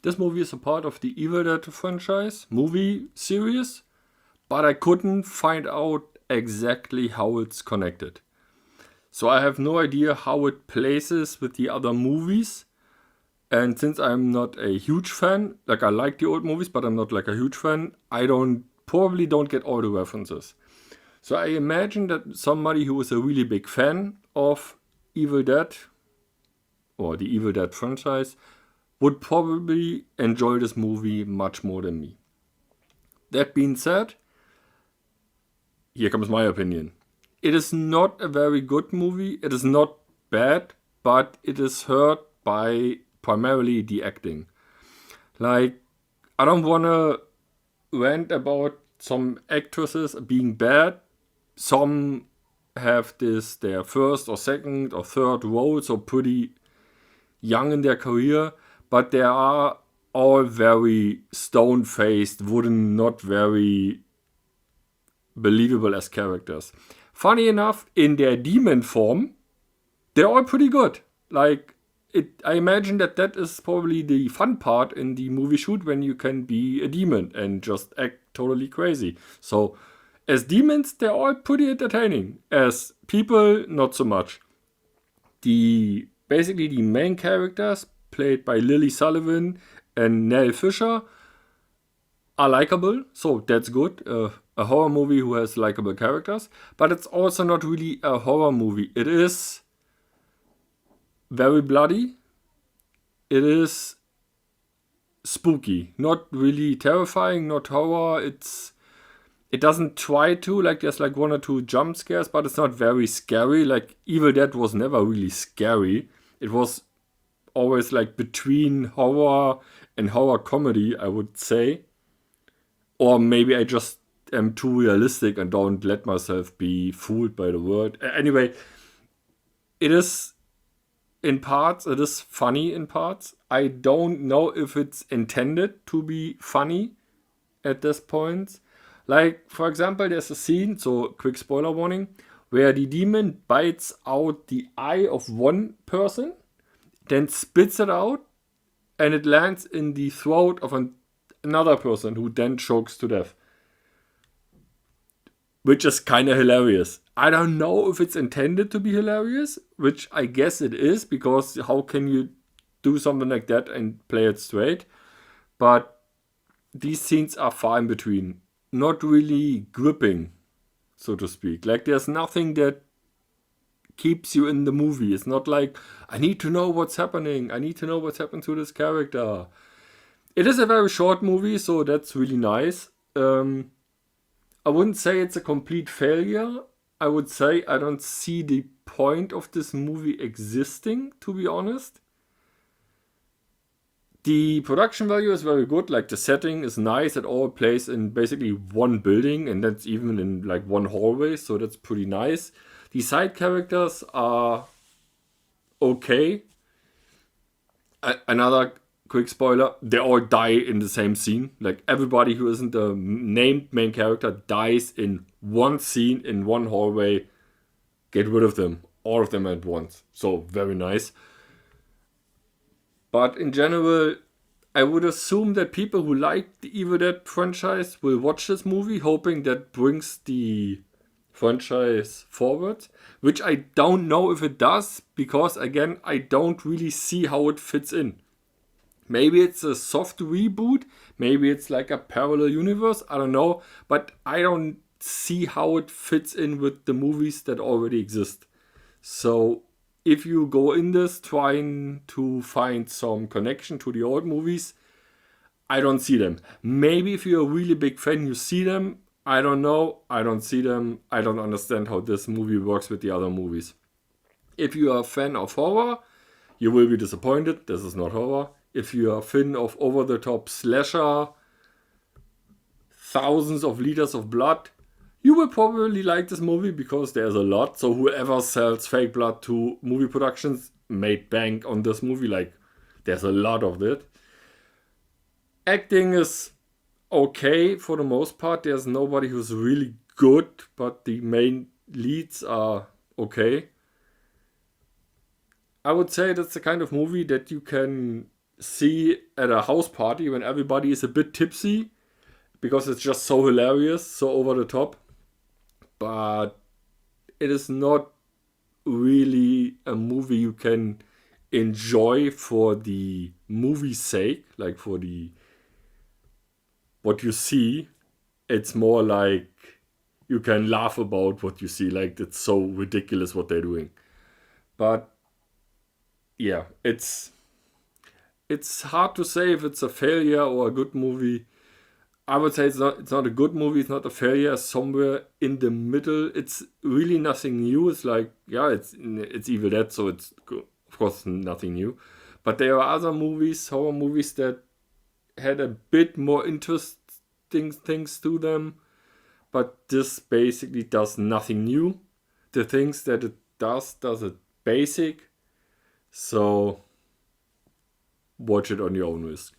this movie is a part of the Evil Dead franchise movie series, but I couldn't find out exactly how it's connected. So I have no idea how it places with the other movies. And since I'm not a huge fan, like I like the old movies, but I'm not like a huge fan, I probably don't get all the references. So I imagine that somebody who is a really big fan of Evil Dead or the Evil Dead franchise would probably enjoy this movie much more than me. That being said, here comes my opinion. It is not a very good movie. It is not bad, but it is hurt by primarily the acting. Like, I don't want to rant about some actresses being bad. Some have their first or second or third role, so pretty young in their career, but they are all very stone-faced, wooden, not very believable as characters. Funny enough, in their demon form, they're all pretty good. Like, I imagine that is probably the fun part in the movie shoot when you can be a demon and just act totally crazy. So, as demons, they're all pretty entertaining. As people, not so much. Basically the main characters, played by Lily Sullivan and Nell Fisher, are likable, so that's good. A horror movie who has likable characters, but it's also not really a horror movie. It is very bloody. It is spooky, not really terrifying, not horror. It doesn't try to, like there's like one or two jump scares, but it's not very scary. Like Evil Dead was never really scary. It was always like between horror and horror comedy, I would say. Or maybe I just am too realistic and don't let myself be fooled by the word. Anyway, it is in parts, it is funny in parts. I don't know if it's intended to be funny at this point. Like, for example, there's a scene, so quick spoiler warning, where the demon bites out the eye of one person, then spits it out, and it lands in the throat of another person who then chokes to death. Which is kind of hilarious. I don't know if it's intended to be hilarious, which I guess it is, because how can you do something like that and play it straight? But these scenes are far in between. Not really gripping, so to speak. Like there's nothing that keeps you in the movie. It's not like, I need to know what's happening. I need to know what's happened to this character. It is a very short movie, so that's really nice. I wouldn't say it's a complete failure. I would say I don't see the point of this movie existing, to be honest. The production value is very good, like the setting is nice. It all plays in basically one building, and that's even in like one hallway, so that's pretty nice. The side characters are okay. Another quick spoiler, they all die in the same scene. Like everybody who isn't the named main character dies in one scene, in one hallway. Get rid of them, all of them at once. So very nice. But in general, I would assume that people who like the Evil Dead franchise will watch this movie, hoping that brings the franchise forward, which I don't know if it does, because again, I don't really see how it fits in. Maybe it's a soft reboot, maybe it's like a parallel universe, I don't know, but I don't see how it fits in with the movies that already exist. So if you go in this trying to find some connection to the old movies, I don't see them. Maybe if you're a really big fan, you see them. I don't know. I don't see them. I don't understand how this movie works with the other movies. If you are a fan of horror, you will be disappointed. This is not horror. If you are a fan of over-the-top slasher, thousands of liters of blood, you will probably like this movie because there's a lot. So whoever sells fake blood to movie productions made bank on this movie. Like, there's a lot of it. Acting is okay for the most part. There's nobody who's really good, but the main leads are okay. I would say that's the kind of movie that you can see at a house party when everybody is a bit tipsy because it's just so hilarious, so over the top. But it is not really a movie you can enjoy for the movie's sake, like for the what you see. It's more like you can laugh about what you see, like it's so ridiculous what they're doing. But yeah, it's hard to say if it's a failure or a good movie. I would say it's not a good movie, it's not a failure, somewhere in the middle. It's really nothing new. It's like, yeah, it's Evil Dead, so it's of course nothing new. But there are other movies, horror movies, that had a bit more interesting things to them. But this basically does nothing new. The things that it does it basic. So watch it on your own risk.